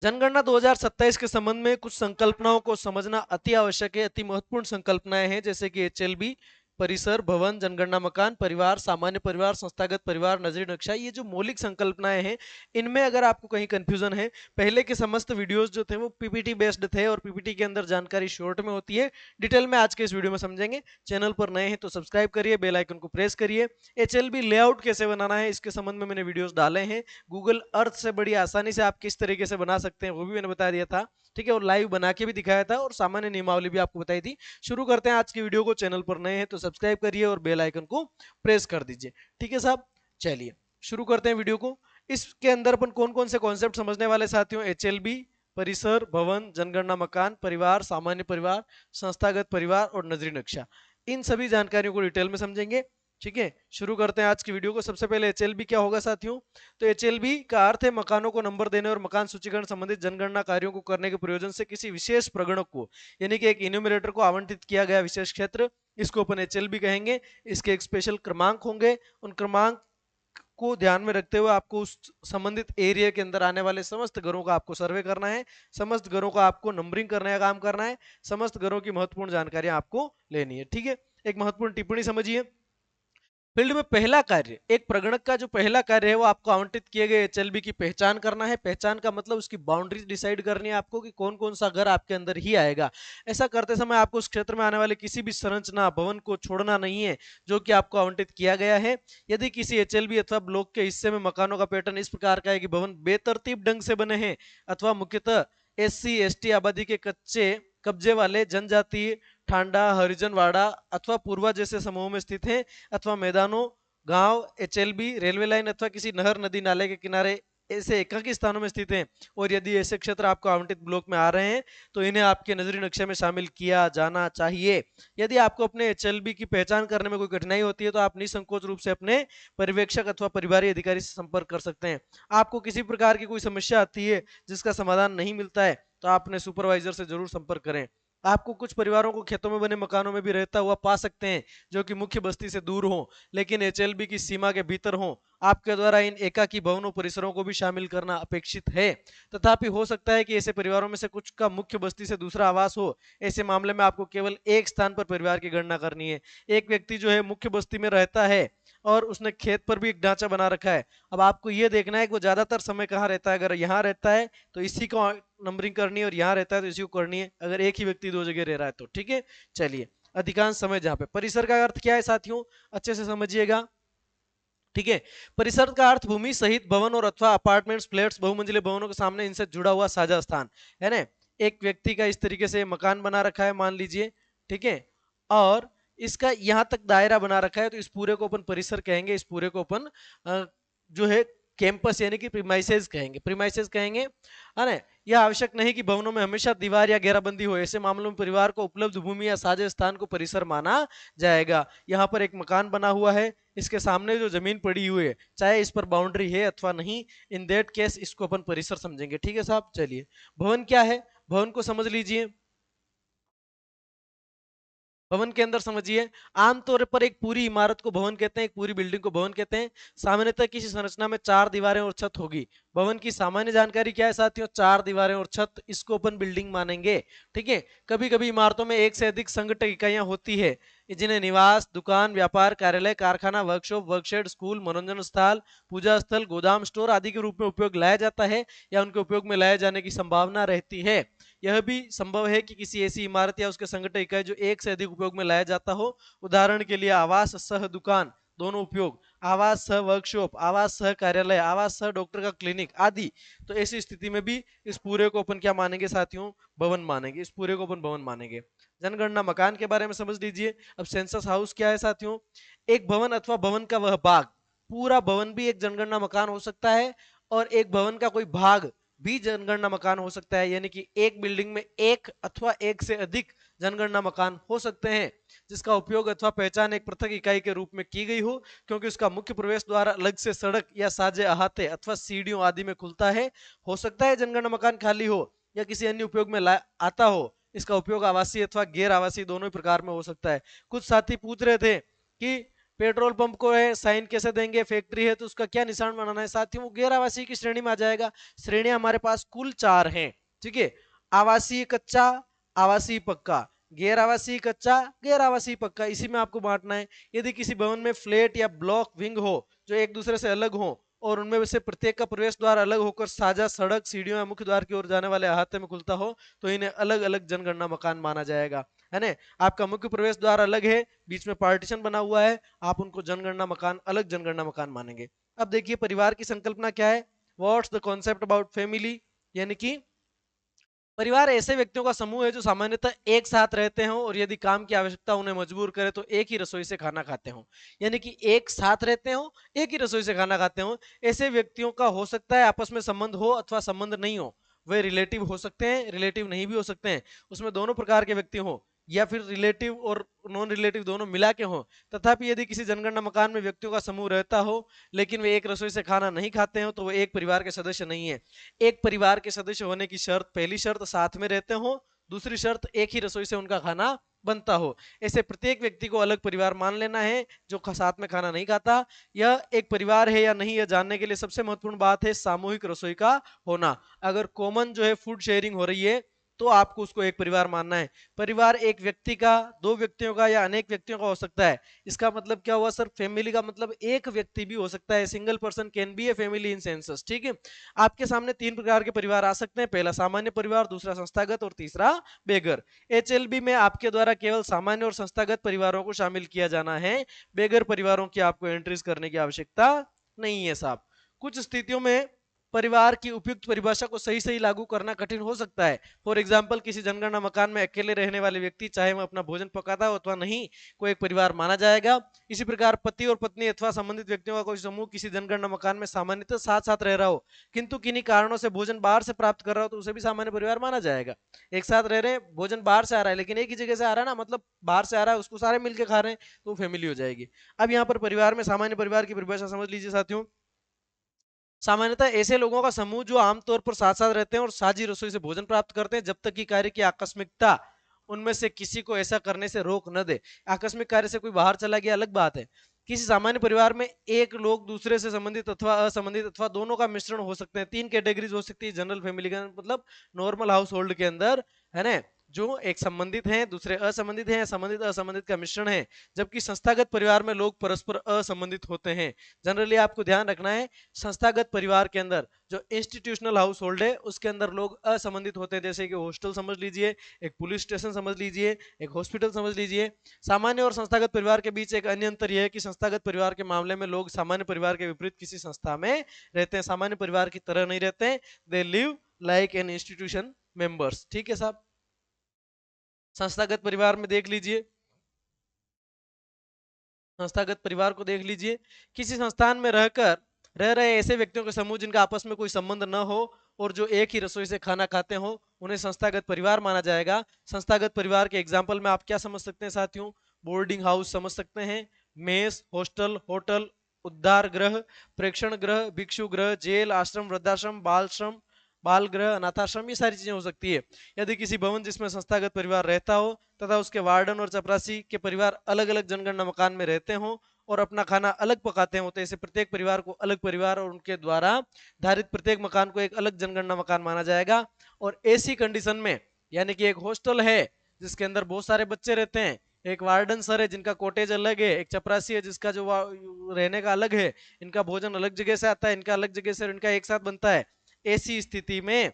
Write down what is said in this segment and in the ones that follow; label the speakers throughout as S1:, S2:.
S1: जनगणना 2027 के संबंध में कुछ संकल्पनाओं को समझना अति आवश्यक है। अति महत्वपूर्ण संकल्पनाएं हैं जैसे कि एचएलबी, परिसर, भवन, जनगणना मकान, परिवार, सामान्य परिवार, संस्थागत परिवार, नजरी नक्शा। ये जो मौलिक संकल्पनाएं हैं, इनमें अगर आपको कहीं कंफ्यूजन है, पहले के समस्त वीडियोस जो थे वो पीपीटी बेस्ड थे और पीपीटी के अंदर जानकारी शॉर्ट में होती है। डिटेल में आज के इस वीडियो में समझेंगे। चैनल पर नए हैं तो सब्सक्राइब करिए, बेल आइकन को प्रेस करिए। एचएलबी लेआउट कैसे बनाना है इसके संबंध में मैंने वीडियोस डाले हैं। गूगल अर्थ से बड़ी आसानी से आप किस तरीके से बना सकते हैं वो भी मैंने बता दिया था। ठीक है, और लाइव बना के भी दिखाया था और सामान्य नियमावली भी आपको बताई थी। शुरू करते हैं आज की वीडियो को। चैनल पर नए हैं तो सब्सक्राइब करिए और बेल आइकन को प्रेस कर दीजिए। ठीक है साहब, चलिए शुरू करते हैं वीडियो को। इसके अंदर अपन कौन कौन से कॉन्सेप्ट समझने वाले साथियों? एचएलबी, परिसर, भवन, जनगणना मकान, परिवार, सामान्य परिवार, संस्थागत परिवार और नजरी नक्शा। इन सभी जानकारियों को डिटेल में समझेंगे। ठीक है, शुरू करते हैं आज की वीडियो को। सबसे पहले एचएलबी क्या होगा साथियों? तो एचएलबी का अर्थ है मकानों को नंबर देने और मकान सूचीकरण संबंधित जनगणना कार्यों को करने के प्रयोजन से किसी विशेष प्रगणक को, यानी कि एक इन्यूमरेटर को आवंटित किया गया विशेष क्षेत्र, इसको अपन एचएलबी कहेंगे। इसके एक स्पेशल क्रमांक होंगे। उन क्रमांक को ध्यान में रखते हुए आपको उस संबंधित एरिया के अंदर आने वाले समस्त घरों का आपको सर्वे करना है, समस्त घरों का आपको नंबरिंग करने का काम करना है, समस्त घरों की महत्वपूर्ण जानकारियां आपको लेनी है। ठीक है, एक महत्वपूर्ण टिप्पणी समझिए। फील्ड में पहला कार्य, एक प्रगणक का जो पहला कार्य है वो आपको आवंटित किए गए एचएलबी की पहचान करना है। पहचान का मतलब उसकी बाउंड्रीज डिसाइड करनी है आपको कि कौन कौन सा घर आपके अंदर ही आएगा। ऐसा करते समय आपको उस क्षेत्र में आने वाले किसी भी संरचना भवन को छोड़ना नहीं है जो कि आपको आवंटित किया गया है। यदि किसी एचएलबी अथवा ब्लॉक के हिस्से में मकानों का पैटर्न इस प्रकार का है कि भवन बेतरतीब ढंग से बने हैं अथवा मुख्यतः एससी एसटी आबादी के कच्चे कब्जे वाले, जनजातीय, ठांडा, हरिजन वाड़ा अथवा पूर्वा जैसे समूहों में स्थित हैं, अथवा मैदानों, गांव, एचएलबी, रेलवे लाइन अथवा किसी नहर, नदी, नाले के किनारे ऐसे एकाकी स्थानों में स्थित हैं, और यदि ऐसे क्षेत्र आपको आवंटित ब्लॉक में आ रहे हैं तो इन्हें आपके नजरी नक्शे में शामिल किया जाना चाहिए। यदि आपको अपने एचएलबी की पहचान करने में कोई कठिनाई होती है तो आप निसंकोच रूप से अपने पर्यवेक्षक अथवा परिवारी अधिकारी से संपर्क कर सकते हैं। आपको किसी प्रकार की कोई समस्या आती है जिसका समाधान नहीं मिलता है तो आप अपने सुपरवाइजर से जरूर संपर्क करें। आपको कुछ परिवारों को खेतों में बने मकानों में भी रहता हुआ पा सकते हैं जो कि मुख्य बस्ती से दूर हो लेकिन एचएलबी की सीमा के भीतर हो। आपके द्वारा इन एकाकी भवनों परिसरों को भी शामिल करना अपेक्षित है। तथापि हो सकता है कि ऐसे परिवारों में से कुछ का मुख्य बस्ती से दूसरा आवास हो। ऐसे मामले में आपको केवल एक स्थान पर परिवार की गणना करनी है। एक व्यक्ति जो है मुख्य बस्ती में रहता है और उसने खेत पर भी एक ढांचा बना रखा है। अब आपको यह देखना है कि वो ज्यादातर समय कहाँ रहता है। अगर यहाँ रहता है तो इसी को नंबरिंग करनी है और यहाँ रहता है तो इसी को करनी है, अगर एक ही व्यक्ति दो जगह रह रहा है तो। ठीक है, चलिए अधिकांश समय जहाँ पे परिसर का अर्थ क्या है साथियों, अच्छे से समझिएगा। ठीक है, परिसर का अर्थ भूमि सहित भवन और अथवा अपार्टमेंट्स, फ्लैट्स, बहुमंजिले भवनों के सामने इनसे जुड़ा हुआ साझा स्थान है ना। एक व्यक्ति का इस तरीके से मकान बना रखा है मान लीजिए, ठीक है, और इसका यहाँ तक दायरा बना रखा है तो इस पूरे को अपन परिसर कहेंगे। इस पूरे को अपन जो है कैंपस यानी कि प्रीमाइसेस कहेंगे, प्रीमाइसेस कहेंगे, है ना। यह आवश्यक नहीं कि भवनों में हमेशा दीवार या घेराबंदी हो। ऐसे मामलों में परिवार को उपलब्ध भूमि या साझे स्थान को परिसर माना जाएगा। यहाँ पर एक मकान बना हुआ है, इसके सामने जो जमीन पड़ी हुई है चाहे इस पर बाउंड्री है अथवा नहीं, इन दैट केस इसको अपन परिसर समझेंगे। ठीक है साहब, चलिए भवन क्या है, भवन को समझ लीजिए। भवन के अंदर समझिए, आमतौर पर एक पूरी इमारत को भवन कहते हैं, एक पूरी बिल्डिंग को भवन कहते हैं। सामान्यतः किसी संरचना में चार दीवारें और छत होगी। भवन की सामान्य जानकारी क्या है साथियों? चार दीवारें और छत, इसको अपन बिल्डिंग मानेंगे। ठीक है, कभी कभी इमारतों में एक से अधिक संगठक इकाइयां होती है जिन्हें निवास, दुकान, व्यापार, कार्यालय, कारखाना, वर्कशॉप, वर्कशेड, स्कूल, मनोरंजन स्थल, पूजा स्थल, गोदाम, स्टोर आदि के रूप में उपयोग लाया जाता है या उनके उपयोग में लाए जाने की संभावना रहती है। यह भी संभव है कि किसी ऐसी इमारत या उसके संगठन इकाई जो एक से अधिक उपयोग में लाया जाता हो, उदाहरण के लिए आवास सह दुकान दोनों उपयोग, आवास सह वर्कशॉप, आवास सह कार्यालय, आवास सह डॉक्टर का क्लिनिक आदि। तो ऐसी स्थिति में भी इस पूरे को अपन क्या मानेंगे साथियों? भवन मानेंगे। इस पूरे को अपन भवन मानेंगे। जनगणना मकान के बारे में समझ लीजिए। अब सेंसस हाउस क्या है साथियों? एक भवन अथवा भवन का वह भाग, पूरा भवन भी एक जनगणना मकान हो सकता है और एक भवन का कोई भाग भी जनगणना मकान हो सकता है। यानी कि एक बिल्डिंग में एक अथवा एक से अधिक जनगणना मकान हो सकते हैं जिसका उपयोग अथवा पहचान एक पृथक इकाई के रूप में की गई हो, क्योंकि उसका मुख्य प्रवेश द्वार अलग से सड़क या साझे अहाते अथवा सीढ़ियों आदि में खुलता है। हो सकता है जनगणना मकान खाली हो या किसी अन्य उपयोग में आता हो। इसका उपयोग आवासीय अथवा गैर आवासीय दोनों ही प्रकार में हो सकता है। कुछ साथी पूछ रहे थे कि पेट्रोल पंप को है साइन कैसे देंगे, फैक्ट्री है तो उसका क्या निशान बनाना है साथियों, गैर आवासीय की श्रेणी में आ जाएगा। श्रेणियां हमारे पास कुल 4 हैं, ठीक है। आवासीय कच्चा, आवासीय पक्का, गैर आवासीय कच्चा, गैर आवासीय पक्का, इसी में आपको बांटना है। यदि किसी भवन में फ्लैट या ब्लॉक विंग हो जो एक दूसरे से अलग हो और उनमें से प्रत्येक का प्रवेश द्वार अलग होकर साझा सड़क, सीढ़ियों या मुख्य द्वार की ओर जाने वाले अहाते में खुलता हो तो इन्हें अलग अलग जनगणना मकान माना जाएगा, है ना। आपका मुख्य प्रवेश द्वार अलग है, बीच में पार्टीशन बना हुआ है, आप उनको जनगणना मकान, अलग जनगणना मकान मानेंगे। अब देखिए परिवार की संकल्पना क्या है। What's the concept about family, यानी कि परिवार ऐसे व्यक्तियों का समूह है जो सामान्यतः एक साथ रहते हो और यदि काम की आवश्यकता उन्हें मजबूर करे तो एक ही रसोई से खाना खाते हो, यानी कि एक साथ रहते हो, एक ही रसोई से खाना खाते हो। ऐसे व्यक्तियों का हो सकता है आपस में संबंध हो अथवा संबंध नहीं हो, वे रिलेटिव हो सकते हैं, रिलेटिव नहीं भी हो सकते हैं, उसमें दोनों प्रकार के व्यक्ति हो, या फिर रिलेटिव और नॉन रिलेटिव दोनों मिला के हो। तथापि यदि किसी जनगणना मकान में व्यक्तियों का समूह रहता हो लेकिन वे एक रसोई से खाना नहीं खाते हो तो वे एक परिवार के सदस्य नहीं है। एक परिवार के सदस्य होने की शर्त, पहली शर्त साथ में रहते हो, दूसरी शर्त एक ही रसोई से उनका खाना बनता हो। ऐसे प्रत्येक व्यक्ति को अलग परिवार मान लेना है जो साथ में खाना नहीं खाता। यह एक परिवार है या नहीं यह जानने के लिए सबसे महत्वपूर्ण बात है सामूहिक रसोई का होना। अगर कॉमन जो है फूड शेयरिंग हो रही है तो आपको उसको एक परिवार मानना है। परिवार एक व्यक्ति का, दो व्यक्तियों का या अनेक व्यक्तियों का हो सकता है। इसका मतलब क्या हुआ सर, फैमिली का मतलब एक व्यक्ति भी हो सकता है, single person can be a family in census, ठीक है। आपके सामने 3 प्रकार के परिवार आ सकते हैं, पहला सामान्य परिवार, दूसरा संस्थागत और तीसरा बेगर। एचएलबी में आपके द्वारा केवल सामान्य और संस्थागत परिवारों को शामिल किया जाना है, बेगर परिवारों की आपको एंट्रीज करने की आवश्यकता नहीं है साहब। कुछ स्थितियों में परिवार की उपयुक्त परिभाषा को सही सही लागू करना कठिन हो सकता है। फॉर एग्जाम्पल किसी जनगणना मकान में अकेले रहने वाले व्यक्ति चाहे वह अपना भोजन पकाता हो अथवा नहीं, को एक परिवार माना जाएगा। इसी प्रकार पति और पत्नी अथवा संबंधित व्यक्तियों का कोई समूह किसी जनगणना मकान में सामान्यतः साथ साथ रह रहा हो किंतु किन्हीं कारणों से भोजन बाहर से प्राप्त कर रहा हो तो उसे भी सामान्य परिवार माना जाएगा। एक साथ रह रहे हैं, भोजन बाहर से आ रहा है लेकिन एक ही जगह से आ रहा है ना, मतलब बाहर से आ रहा है, उसको सारे मिलकर खा रहे हैं तो फैमिली हो जाएगी। अब यहाँ पर परिवार में सामान्य परिवार की परिभाषा समझ लीजिए साथियों। सामान्यतः ऐसे लोगों का समूह जो आमतौर पर साथ साथ रहते हैं और साझी रसोई से भोजन प्राप्त करते हैं जब तक कि कार्य की आकस्मिकता उनमें से किसी को ऐसा करने से रोक न दे। आकस्मिक कार्य से कोई बाहर चला गया अलग बात है। किसी सामान्य परिवार में एक लोग दूसरे से संबंधित अथवा असंबंधित अथवा दोनों का मिश्रण हो सकते हैं। 3 कैटेगरीज हो सकती है जनरल फैमिली का, मतलब नॉर्मल हाउस होल्ड के अंदर, है ना, जो एक संबंधित हैं, दूसरे असंबंधित हैं, संबंधित असंबंधित का मिश्रण है। जबकि संस्थागत परिवार में लोग परस्पर असंबंधित होते हैं। जनरली आपको ध्यान रखना है, संस्थागत परिवार के अंदर जो इंस्टीट्यूशनल हाउस होल्ड है उसके अंदर लोग असंबंधित होते हैं, जैसे कि हॉस्टल समझ लीजिए, एक पुलिस स्टेशन समझ लीजिए, एक हॉस्पिटल समझ लीजिए। सामान्य और संस्थागत परिवार के बीच एक अन्य अंतर यह है कि संस्थागत परिवार के मामले में लोग सामान्य परिवार के विपरीत किसी संस्था में रहते हैं, सामान्य परिवार की तरह नहीं रहते हैं। They live like an institution members, ठीक है साहब। संस्थागत परिवार में देख लीजिए, संस्थागत परिवार को देख लीजिए, किसी संस्थान में रहकर रह रहे ऐसे व्यक्तियों के समूह जिनका आपस में कोई संबंध न हो और जो एक ही रसोई से खाना खाते हो उन्हें संस्थागत परिवार माना जाएगा। संस्थागत परिवार के एग्जाम्पल में आप क्या समझ सकते हैं साथियों, बोर्डिंग हाउस समझ सकते हैं, मेस, हॉस्टल, होटल, उद्धार गृह, प्रेक्षण गृह, भिक्षु गृह, जेल, आश्रम, वृद्धाश्रम, बाल गृह, अनाथाश्रम, ये सारी चीजें हो सकती है। यदि किसी भवन जिसमें संस्थागत परिवार रहता हो तथा उसके वार्डन और चपरासी के परिवार अलग अलग जनगणना मकान में रहते हो और अपना खाना अलग पकाते हो तो ऐसे प्रत्येक परिवार को अलग परिवार और उनके द्वारा धारित प्रत्येक मकान को एक अलग जनगणना मकान माना जाएगा। और ऐसी कंडीशन में, यानी कि एक हॉस्टल है जिसके अंदर बहुत सारे बच्चे रहते हैं, एक वार्डन सर है जिनका कॉटेज अलग है, एक चपरासी है जिसका जो रहने का अलग है, इनका भोजन अलग जगह से आता है, इनका अलग जगह से इनका एक साथ बनता है। ऐसी स्थिति में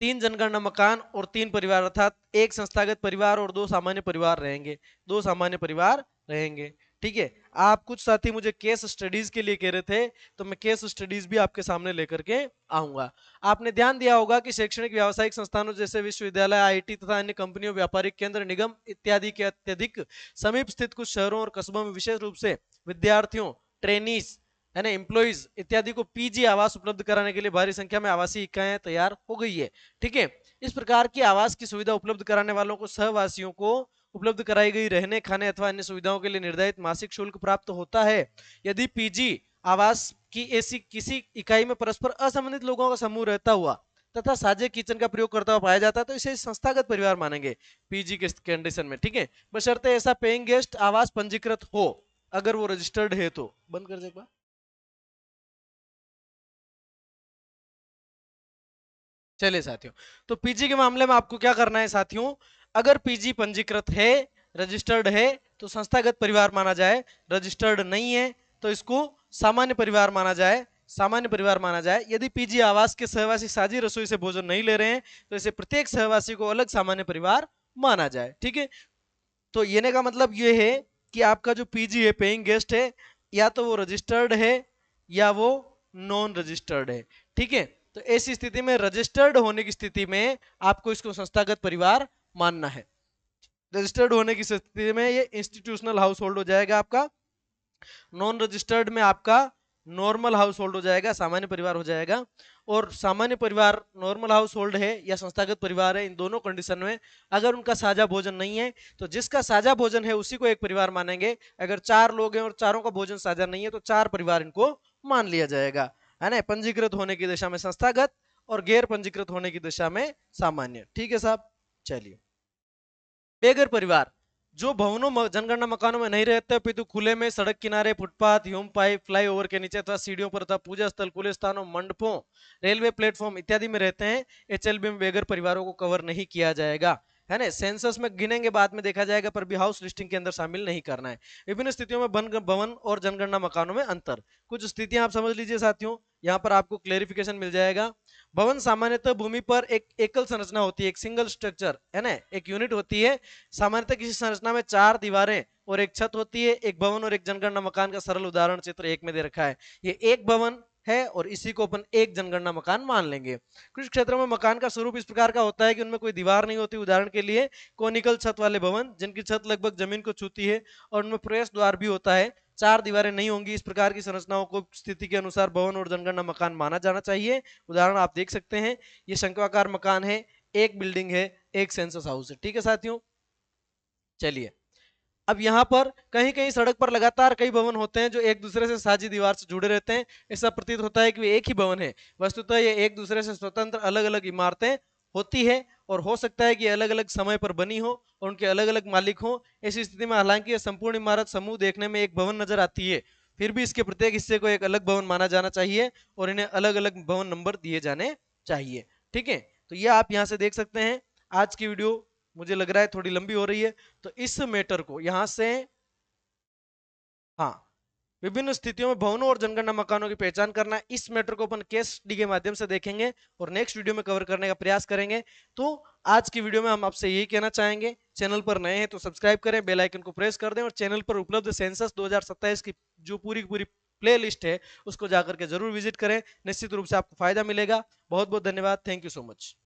S1: 3 जनगणना मकान और 3 परिवार अर्थात एक संस्थागत परिवार और 2 सामान्य परिवार रहेंगे, 2 सामान्य परिवार रहेंगे, ठीक है। आप कुछ साथी मुझे केस स्टडीज के लिए कह रहे थे तो मैं केस स्टडीज भी आपके सामने लेकर के आऊंगा। आपने ध्यान दिया होगा कि शैक्षणिक व्यावसायिक संस्थानों जैसे विश्वविद्यालय, आईटी तथा अन्य कंपनियों, व्यापारिक केंद्र, निगम इत्यादि के अत्यधिक समीप स्थित कुछ शहरों और कस्बों में विशेष रूप से विद्यार्थियों, ट्रेनीज, है ना, एम्प्लॉइज इत्यादि को पीजी आवास उपलब्ध कराने के लिए भारी संख्या में आवासीय इकाइयां तैयार हो गई है, ठीक है। इस प्रकार की आवास की सुविधा उपलब्ध कराने वालों को सहवासियों को उपलब्ध कराई गई रहने, खाने अथवा अन्य सुविधाओं के लिए निर्धारित मासिक शुल्क प्राप्त होता है। यदि पीजी आवास की ऐसी किसी इकाई में परस्पर असंबंधित लोगों का समूह रहता हुआ तथा साझे किचन का प्रयोग करता हुआ पाया जाता है तो इसे संस्थागत परिवार मानेंगे पीजी के कंडीशन में, ठीक है, बशर्ते ऐसा पेइंग गेस्ट आवास पंजीकृत हो। अगर वो रजिस्टर्ड है तो। बंद कर दे एक बार। चलिए साथियों, तो पीजी के मामले में आपको क्या करना है साथियों, अगर पीजी पंजीकृत है, रजिस्टर्ड है, तो संस्थागत परिवार माना जाए, रजिस्टर्ड नहीं है तो इसको सामान्य परिवार माना जाए, सामान्य परिवार माना जाए। यदि पीजी आवास के सहवासी साझी रसोई से भोजन नहीं ले रहे हैं तो इसे प्रत्येक सहवासी को अलग सामान्य परिवार माना जाए। ठीक है, तो येने का मतलब ये है कि आपका जो पीजी है, पेइंग गेस्ट है, या तो वो रजिस्टर्ड है या वो नॉन रजिस्टर्ड है। ठीक है, तो ऐसी स्थिति में, रजिस्टर्ड होने की स्थिति में आपको इसको संस्थागत परिवार मानना है। रजिस्टर्ड होने की स्थिति में ये इंस्टीट्यूशनल हाउस होल्ड हो जाएगा आपका, नॉन रजिस्टर्ड में आपका नॉर्मल हाउस होल्ड हो जाएगा, सामान्य परिवार हो जाएगा। और सामान्य परिवार, नॉर्मल हाउस होल्ड है या संस्थागत परिवार है, इन दोनों कंडीशन में अगर उनका साझा भोजन नहीं है तो जिसका साझा भोजन है उसी को एक परिवार मानेंगे। अगर 4 लोग हैं और चारों का भोजन साझा नहीं है तो 4 परिवार इनको मान लिया जाएगा, है ना। पंजीकृत होने की दिशा में संस्थागत और गैर पंजीकृत होने की दिशा में सामान्य। ठीक है साहब, चलिए। बेघर परिवार जो भवनों जनगणना मकानों में नहीं रहते अपितु खुले में, सड़क किनारे, फुटपाथ, ह्यूम पाइप, फ्लाईओवर के नीचे अथवा सीढ़ियों पर अथवा पूजा स्थल, खुले स्थानों, मंडपों, रेलवे प्लेटफॉर्म इत्यादि में रहते हैं, एचएलबी में बेघर परिवारों को कवर नहीं किया जाएगा, है ना। सेंसस में गिनेंगे, बाद में देखा जाएगा, पर भी हाउस लिस्टिंग के अंदर शामिल नहीं करना है। विभिन्न स्थितियों में भवन और जनगणना मकानों में अंतर, कुछ स्थितियां आप समझ लीजिए साथियों, यहाँ पर आपको क्लेरिफिकेशन मिल जाएगा। भवन सामान्यतः भूमि पर एक एकल संरचना होती है, एक सिंगल स्ट्रक्चर, है ना, एक यूनिट होती है। सामान्यतः किसी संरचना में 4 दीवारें और एक छत होती है। एक भवन और एक जनगणना मकान का सरल उदाहरण चित्र 1 में दे रखा है। ये एक भवन है और इसी को अपन एक जनगणना मकान मान लेंगे। कुछ क्षेत्रों में मकान का स्वरूप इस प्रकार का होता है कि उनमें कोई दीवार नहीं होती। उदाहरण के लिए कोनिकल छत वाले भवन जिनकी छत लगभग जमीन को छूती है और उनमें प्रवेश द्वार भी होता है, 4 दीवारें नहीं होंगी। इस प्रकार की संरचनाओं को स्थिति के अनुसार भवन और जनगणना मकान माना जाना चाहिए। उदाहरण आप देख सकते हैं, ये शंक्वाकार मकान है, एक बिल्डिंग है, एक सेंसस हाउस है। ठीक है साथियों, चलिए। अब यहाँ पर कहीं कहीं सड़क पर लगातार कई भवन होते हैं जो एक दूसरे से साझी दीवार से जुड़े रहते हैं। ऐसा प्रतीत होता है कि वे एक ही भवन है, वस्तुतः ये एक दूसरे से स्वतंत्र अलग अलग इमारतें होती है और हो सकता है कि अलग अलग समय पर बनी हो और उनके अलग अलग मालिक हो। ऐसी स्थिति में हालांकि यह संपूर्ण इमारत समूह देखने में एक भवन नजर आती है, फिर भी इसके प्रत्येक हिस्से को एक अलग भवन माना जाना चाहिए और इन्हें अलग अलग भवन नंबर दिए जाने चाहिए। ठीक है, तो ये आप यहाँ से देख सकते हैं। आज की वीडियो मुझे लग रहा है थोड़ी लंबी हो रही है, तो इस मैटर को यहां से, हाँ, विभिन्न स्थितियों में भवनों और जनगणना मकानों की पहचान करना, इस मैटर को अपन केस स्टडी के माध्यम से देखेंगे और नेक्स्ट वीडियो में कवर करने का प्रयास करेंगे। तो आज की वीडियो में हम आपसे यही कहना चाहेंगे, चैनल पर नए हैं तो सब्सक्राइब करें, बेल आइकन को प्रेस कर दें और चैनल पर उपलब्ध सेंसस 2027 की जो पूरी पूरी प्ले लिस्ट है उसको जाकर के जरूर विजिट करें। निश्चित रूप से आपको फायदा मिलेगा। बहुत बहुत धन्यवाद, थैंक यू सो मच।